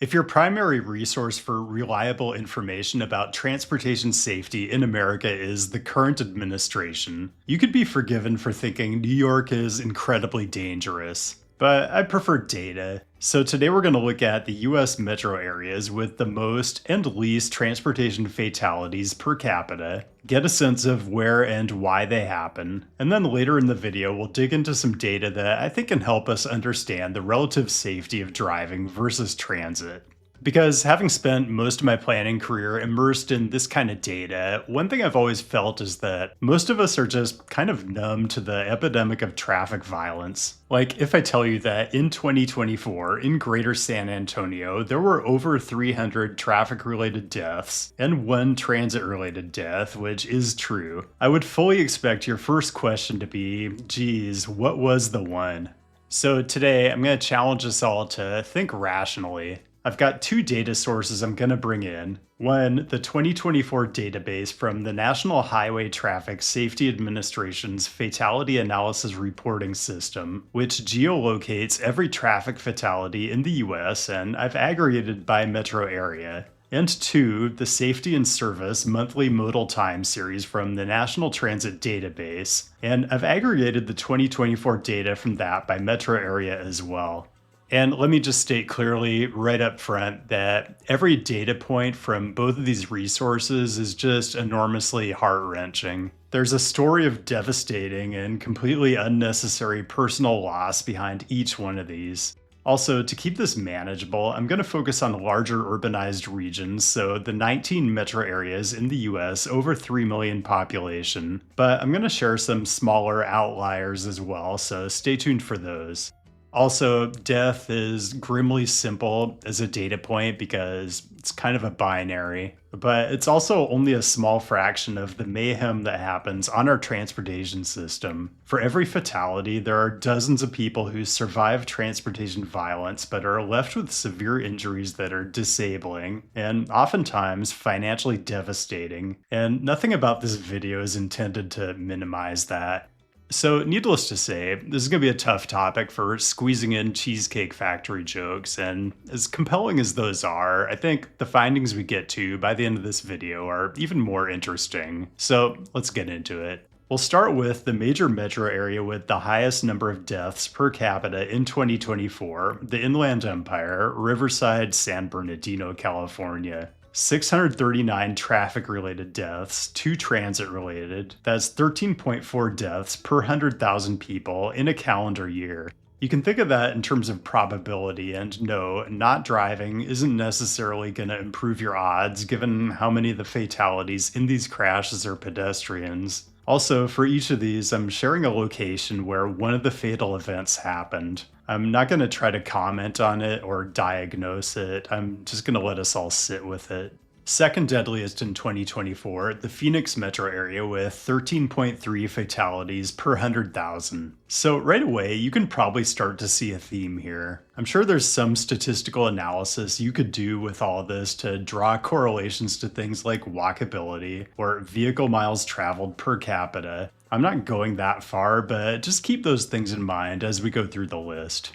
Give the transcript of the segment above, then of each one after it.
If your primary resource for reliable information about transportation safety in America is the current administration, you could be forgiven for thinking New York is incredibly dangerous. But I prefer data. So today we're going to look at the US metro areas with the most and least transportation fatalities per capita, get a sense of where and why they happen, and then later in the video we'll dig into some data that I think can help us understand the relative safety of driving versus transit. Because having spent most of my planning career immersed in this kind of data, one thing I've always felt is that most of us are just kind of numb to the epidemic of traffic violence. Like, if I tell you that in 2024, in Greater San Antonio, there were over 300 traffic related deaths and one transit related death, which is true, I would fully expect your first question to be, geez, what was the one? So today, I'm going to challenge us all to think rationally. I've got two data sources I'm going to bring in. One, the 2024 database from the National Highway Traffic Safety Administration's Fatality Analysis Reporting System, which geolocates every traffic fatality in the US and I've aggregated by metro area. And two, the Safety and Service Monthly Modal Time Series from the National Transit Database, and I've aggregated the 2024 data from that by metro area as well. And let me just state clearly right up front that every data point from both of these resources is just enormously heart-wrenching. There's a story of devastating and completely unnecessary personal loss behind each one of these. Also, to keep this manageable, I'm going to focus on larger urbanized regions, so the 19 metro areas in the US over 3 million population, but I'm going to share some smaller outliers as well, so stay tuned for those. Also, death is grimly simple as a data point because it's kind of a binary, but it's also only a small fraction of the mayhem that happens on our transportation system. For every fatality, there are dozens of people who survive transportation violence but are left with severe injuries that are disabling and oftentimes financially devastating, and nothing about this video is intended to minimize that. So, needless to say, this is going to be a tough topic for squeezing in Cheesecake Factory jokes, and as compelling as those are, I think the findings we get to by the end of this video are even more interesting. So, let's get into it. We'll start with the major metro area with the highest number of deaths per capita in 2024, the Inland Empire, Riverside, San Bernardino, California. 639 traffic-related deaths, 2 transit-related. That's 13.4 deaths per 100,000 people in a calendar year. You can think of that in terms of probability, and no, not driving isn't necessarily going to improve your odds given how many of the fatalities in these crashes are pedestrians. Also, for each of these, I'm sharing a location where one of the fatal events happened. I'm not going to try to comment on it or diagnose it, I'm just going to let us all sit with it. Second deadliest in 2024, the Phoenix metro area with 13.3 fatalities per 100,000. So right away, you can probably start to see a theme here. I'm sure there's some statistical analysis you could do with all of this to draw correlations to things like walkability or vehicle miles traveled per capita. I'm not going that far, but just keep those things in mind as we go through the list.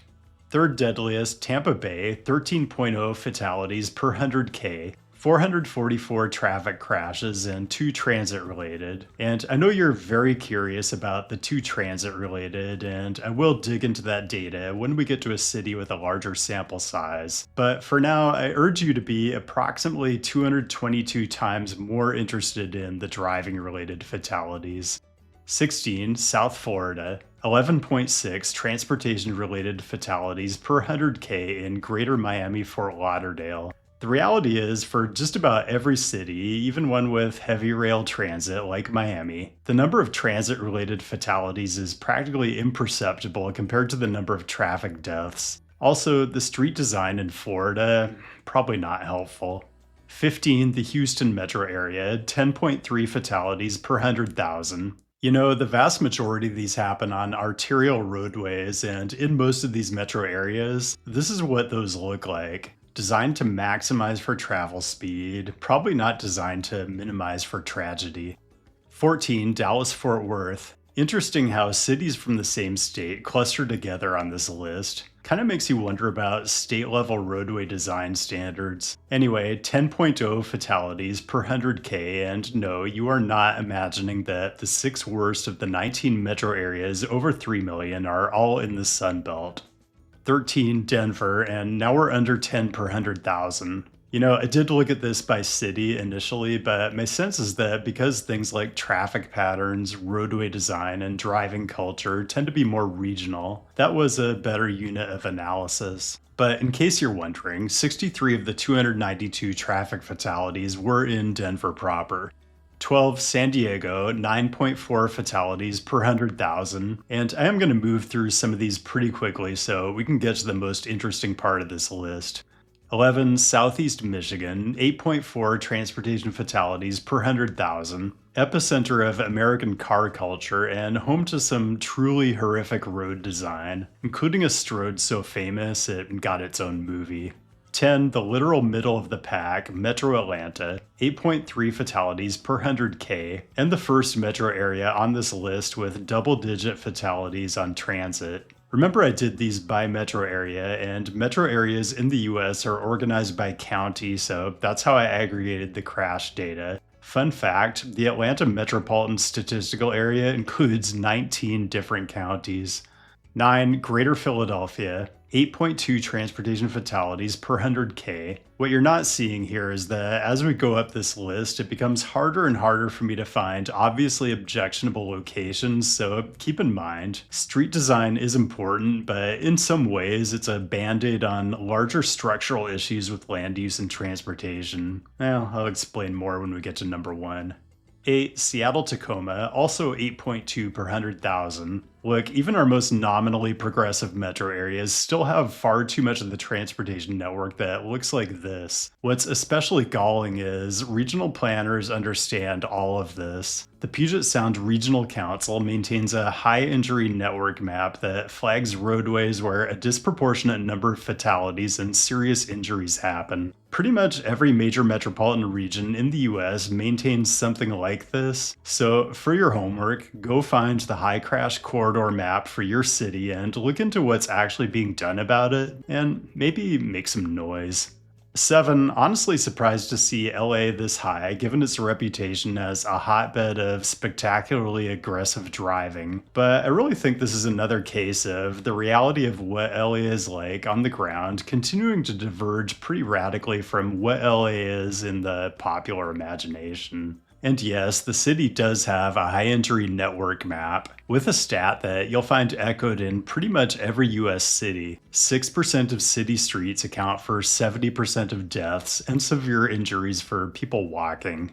Third deadliest, Tampa Bay, 13.0 fatalities per 100K. 444 traffic crashes and 2 transit related. And I know you're very curious about the 2 transit related, and I will dig into that data when we get to a city with a larger sample size. But for now, I urge you to be approximately 222 times more interested in the driving related fatalities. 16, South Florida, 11.6 transportation related fatalities per 100K in Greater Miami, Fort Lauderdale. The reality is, for just about every city, even one with heavy rail transit like Miami, the number of transit-related fatalities is practically imperceptible compared to the number of traffic deaths. Also, the street design in Florida, probably not helpful. 15, the Houston metro area, 10.3 fatalities per 100,000. You know, the vast majority of these happen on arterial roadways, and in most of these metro areas, this is what those look like. Designed to maximize for travel speed, probably not designed to minimize for tragedy. 14, Dallas-Fort Worth, Interesting how cities from the same state cluster together on this list. Kind of makes you wonder about state level roadway design standards. Anyway, 10.0 fatalities per 100K, and no, you are not imagining that the 6 worst of the 19 metro areas over 3 million are all in the Sun Belt. 13, Denver, and now we're under 10 per 100,000. You know, I did look at this by city initially, but my sense is that because things like traffic patterns, roadway design, and driving culture tend to be more regional, that was a better unit of analysis. But in case you're wondering, 63 of the 292 traffic fatalities were in Denver proper. 12, San Diego, 9.4 fatalities per 100,000. And I am going to move through some of these pretty quickly so we can get to the most interesting part of this list. 11, Southeast Michigan, 8.4 transportation fatalities per 100,000. Epicenter of American car culture and home to some truly horrific road design, including a Strode so famous it got its own movie. 10, the literal middle of the pack, Metro Atlanta, 8.3 fatalities per 100K, and the first metro area on this list with double-digit fatalities on transit. Remember I did these by metro area, and metro areas in the US are organized by county, so that's how I aggregated the crash data. Fun fact, the Atlanta Metropolitan Statistical Area includes 19 different counties. 9, Greater Philadelphia, 8.2 transportation fatalities per 100K. What you're not seeing here is that as we go up this list, it becomes harder and harder for me to find obviously objectionable locations, so keep in mind, street design is important, but in some ways it's a band-aid on larger structural issues with land use and transportation. Well, I'll explain more when we get to number 1. 8, Seattle-Tacoma, also 8.2 per 100,000. Look, even our most nominally progressive metro areas still have far too much of the transportation network that looks like this. What's especially galling is regional planners understand all of this. The Puget Sound Regional Council maintains a high injury network map that flags roadways where a disproportionate number of fatalities and serious injuries happen. Pretty much every major metropolitan region in the US maintains something like this, so for your homework, go find the high crash corridor map for your city and look into what's actually being done about it, and maybe make some noise. 7, honestly surprised to see LA this high, given its reputation as a hotbed of spectacularly aggressive driving. But I really think this is another case of the reality of what LA is like on the ground continuing to diverge pretty radically from what LA is in the popular imagination. And yes, the city does have a high injury network map, with a stat that you'll find echoed in pretty much every US city. 6% of city streets account for 70% of deaths and severe injuries for people walking.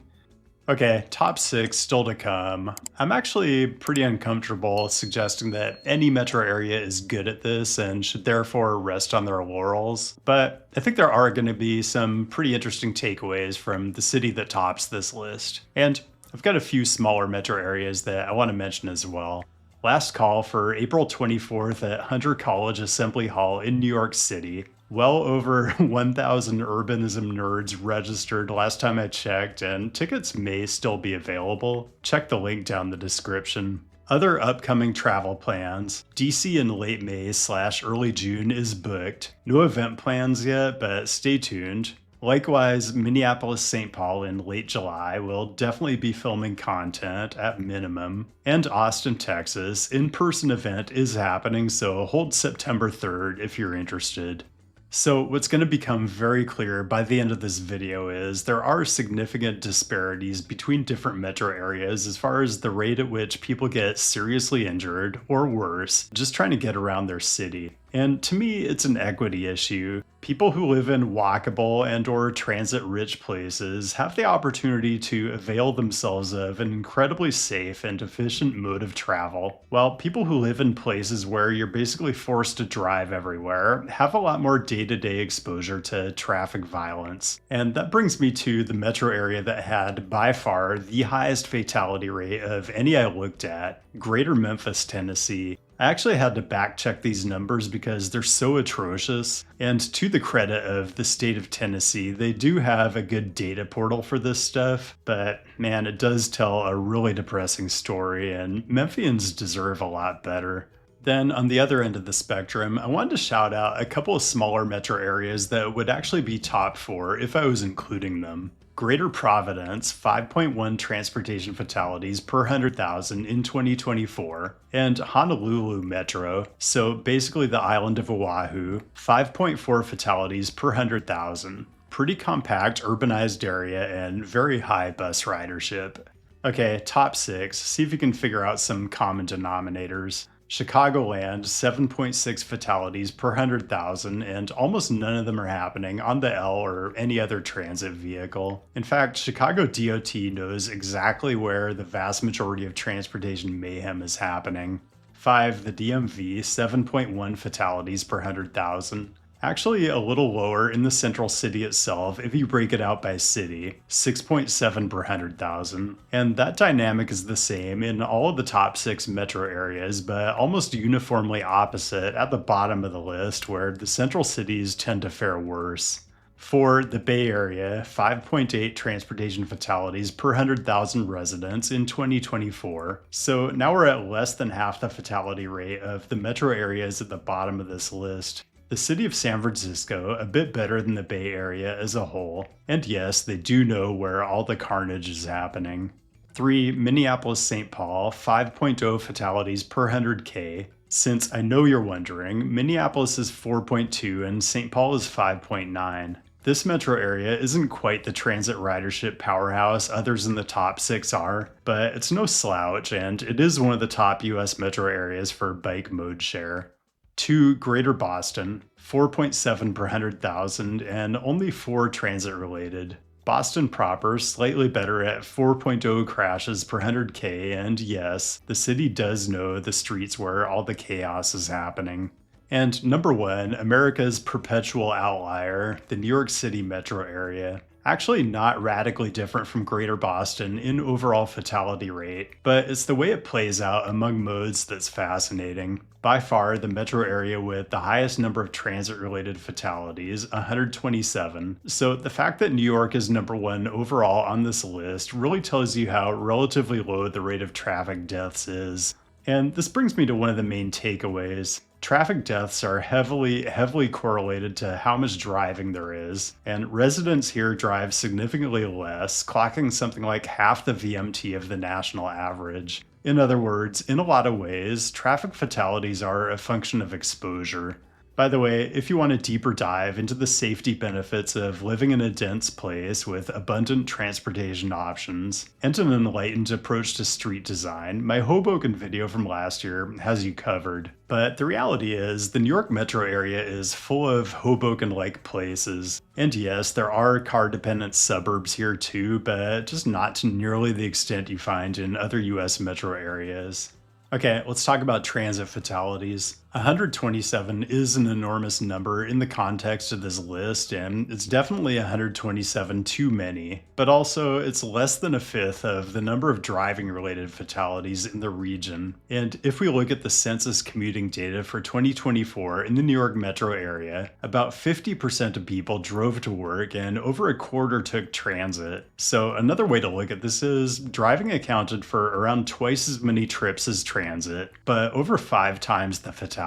Okay, top 6 still to come. I'm actually pretty uncomfortable suggesting that any metro area is good at this and should therefore rest on their laurels, but I think there are going to be some pretty interesting takeaways from the city that tops this list. And I've got a few smaller metro areas that I want to mention as well. Last call for April 24th at Hunter College Assembly Hall in New York City. Well over 1,000 urbanism nerds registered last time I checked, and tickets may still be available. Check the link down the description. Other upcoming travel plans. DC in late May/early June is booked. No event plans yet, but stay tuned. Likewise, Minneapolis-St. Paul in late July will definitely be filming content at minimum. And Austin, Texas, in-person event is happening, so hold September 3rd if you're interested. So what's going to become very clear by the end of this video is there are significant disparities between different metro areas as far as the rate at which people get seriously injured, or worse, just trying to get around their city. And to me, it's an equity issue. People who live in walkable and or transit-rich places have the opportunity to avail themselves of an incredibly safe and efficient mode of travel, while people who live in places where you're basically forced to drive everywhere have a lot more day-to-day exposure to traffic violence. And that brings me to the metro area that had, by far, the highest fatality rate of any I looked at, Greater Memphis, Tennessee. I actually had to back check these numbers because they're so atrocious. And to the credit of the state of Tennessee, they do have a good data portal for this stuff. But man, it does tell a really depressing story, and Memphians deserve a lot better. Then, on the other end of the spectrum, I wanted to shout out a couple of smaller metro areas that would actually be top 4 if I was including them. Greater Providence, 5.1 transportation fatalities per 100,000 in 2024, and Honolulu Metro, so basically the island of Oahu, 5.4 fatalities per 100,000. Pretty compact urbanized area and very high bus ridership. Okay, top 6, see if you can figure out some common denominators. Chicagoland, 7.6 fatalities per 100,000, and almost none of them are happening on the L or any other transit vehicle. In fact, Chicago DOT knows exactly where the vast majority of transportation mayhem is happening. 5. The DMV, 7.1 fatalities per 100,000. Actually, a little lower in the central city itself if you break it out by city, 6.7 per 100,000. And that dynamic is the same in all of the top 6 metro areas, but almost uniformly opposite at the bottom of the list, where the central cities tend to fare worse. For the Bay Area, 5.8 transportation fatalities per 100,000 residents in 2024. So now we're at less than half the fatality rate of the metro areas at the bottom of this list. The city of San Francisco, a bit better than the Bay Area as a whole, and yes, they do know where all the carnage is happening. 3. Minneapolis-St. Paul, 5.0 fatalities per 100K. Since I know you're wondering, Minneapolis is 4.2 and St. Paul is 5.9. This metro area isn't quite the transit ridership powerhouse others in the top 6 are, but it's no slouch, and it is one of the top US metro areas for bike mode share. 2. Greater Boston, 4.7 per 100,000, and only 4 transit related. Boston proper, slightly better at 4.0 crashes per 100K, and yes, the city does know the streets where all the chaos is happening. And number 1, America's perpetual outlier, the New York City metro area. Actually not radically different from Greater Boston in overall fatality rate, but it's the way it plays out among modes that's fascinating. By far, the metro area with the highest number of transit-related fatalities, 127. So the fact that New York is number 1 overall on this list really tells you how relatively low the rate of traffic deaths is. And this brings me to one of the main takeaways. Traffic deaths are heavily correlated to how much driving there is, and residents here drive significantly less, clocking something like half the VMT of the national average. In other words, in a lot of ways, traffic fatalities are a function of exposure. By the way, if you want a deeper dive into the safety benefits of living in a dense place with abundant transportation options and an enlightened approach to street design, my Hoboken video from last year has you covered. But the reality is, the New York metro area is full of Hoboken-like places. And yes, there are car-dependent suburbs here too, but just not to nearly the extent you find in other US metro areas. Okay, let's talk about transit fatalities. 127 is an enormous number in the context of this list, and it's definitely 127 too many, but also it's less than a fifth of the number of driving-related fatalities in the region. And if we look at the census commuting data for 2024 in the New York metro area, about 50% of people drove to work and over a quarter took transit. So another way to look at this is driving accounted for around twice as many trips as transit, but over 5 times the fatalities.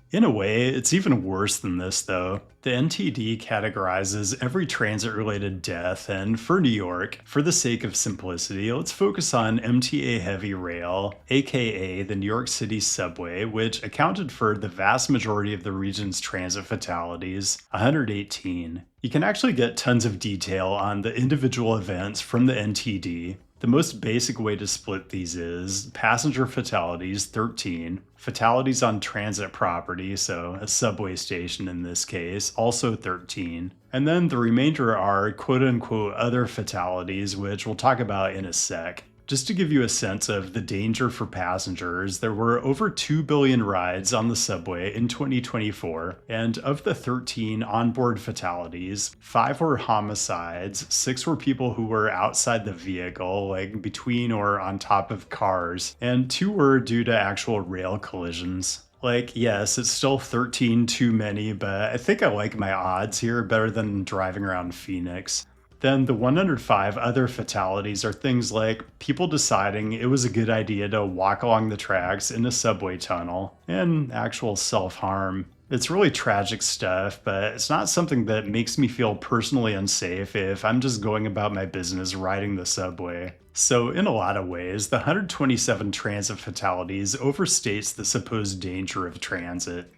In a way, it's even worse than this though. The NTD categorizes every transit-related death, and for New York, for the sake of simplicity, let's focus on MTA Heavy Rail, aka the New York City subway, which accounted for the vast majority of the region's transit fatalities, 118. You can actually get tons of detail on the individual events from the NTD. The most basic way to split these is passenger fatalities, 13, fatalities on transit property, so a subway station in this case, also 13, and then the remainder are quote-unquote other fatalities, which we'll talk about in a sec. Just to give you a sense of the danger for passengers, there were over 2 billion rides on the subway in 2024, and of the 13 onboard fatalities, 5 were homicides, 6 were people who were outside the vehicle, like between or on top of cars, and 2 were due to actual rail collisions. Like, yes, it's still 13 too many, but I think I like my odds here better than driving around Phoenix. Then the 105 other fatalities are things like people deciding it was a good idea to walk along the tracks in a subway tunnel and actual self harm. It's really tragic stuff, but it's not something that makes me feel personally unsafe if I'm just going about my business riding the subway. So, in a lot of ways, the 127 transit fatalities overstates the supposed danger of transit.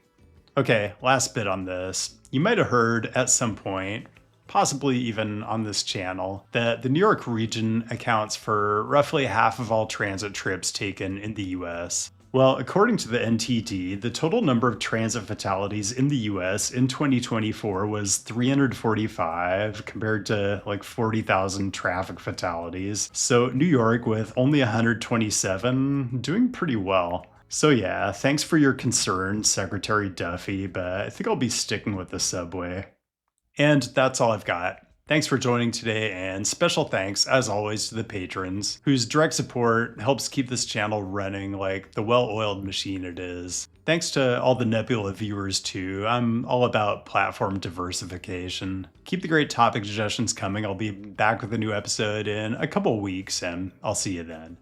Okay, last bit on this. You might have heard at some point, possibly even on this channel, that the New York region accounts for roughly half of all transit trips taken in the US. Well, according to the NTD, the total number of transit fatalities in the US in 2024 was 345 compared to like 40,000 traffic fatalities. So New York, with only 127, doing pretty well. So yeah, thanks for your concern, Secretary Duffy, but I think I'll be sticking with the subway. And that's all I've got. Thanks for joining today, and special thanks, as always, to the patrons, whose direct support helps keep this channel running like the well-oiled machine it is. Thanks to all the Nebula viewers, too. I'm all about platform diversification. Keep the great topic suggestions coming. I'll be back with a new episode in a couple weeks, and I'll see you then.